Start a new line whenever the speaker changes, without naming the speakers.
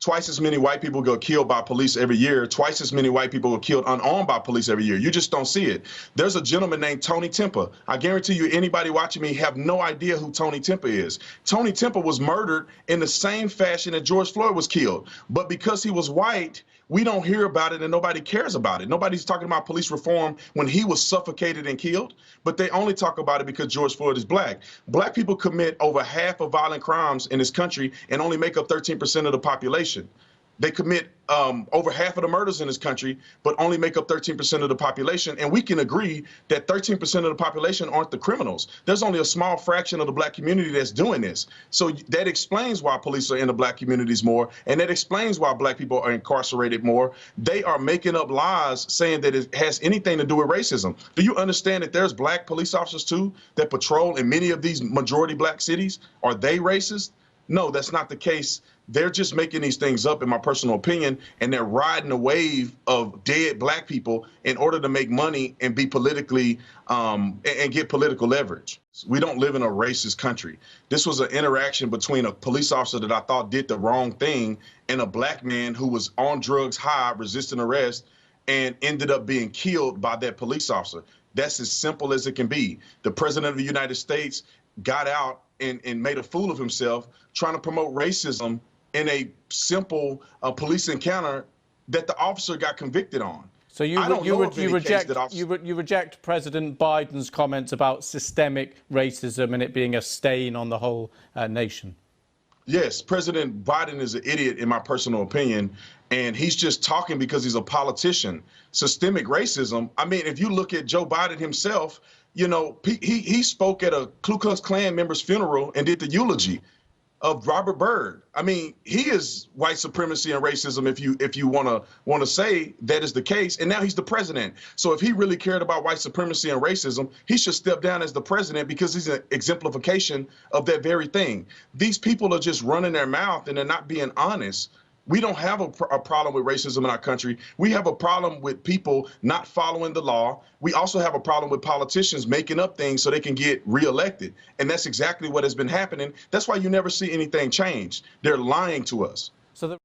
Twice as many white people go killed by police every year. Twice as many white people are killed unarmed by police every year. You just don't see it. There's a gentleman named Tony Tempa. I guarantee you anybody watching me have no idea who Tony Tempa is. Tony Tempa was murdered in the same fashion that George Floyd was killed. But because he was white, we don't hear about it and nobody cares about it. Nobody's talking about police reform when he was suffocated and killed, but they only talk about it because George Floyd is black. Black people commit over half of violent crimes in this country and only make up 13% of the population. They commit over half of the murders in this country, but only make up 13% of the population. And we can agree that 13% of the population aren't the criminals. There's only a small fraction of the black community that's doing this. So that explains why police are in the black communities more, and that explains why black people are incarcerated more. They are making up lies saying that it has anything to do with racism. Do you understand that there's black police officers too that patrol in many of these majority black cities? Are they racist? No, that's not the case. They're just making these things up, in my personal opinion, and they're riding a wave of dead black people in order to make money and be politically and get political leverage. We don't live in a racist country. This was an interaction between a police officer that I thought did the wrong thing and a black man who was on drugs, high, resisting arrest, and ended up being killed by that police officer. That's as simple as it can be. The president of the United States got out and made a fool of himself trying to promote racism in a simple police encounter that the officer got convicted on.
So you reject President Biden's comments about systemic racism and it being a stain on the whole nation?
Yes, President Biden is an idiot, in my personal opinion, and he's just talking because he's a politician. Systemic racism, I mean, if you look at Joe Biden himself, you know, he spoke at a Ku Klux Klan member's funeral and did the eulogy of Robert Byrd. I mean, he is white supremacy and racism if you want to say that is the case. And now he's the president. So if he really cared about white supremacy and racism, he should step down as the president because he's an exemplification of that very thing. These people are just running their mouth and they're not being honest. We don't have a problem with racism in our country. We have a problem with people not following the law. We also have a problem with politicians making up things so they can get reelected. And that's exactly what has been happening. That's why you never see anything change. They're lying to us.
So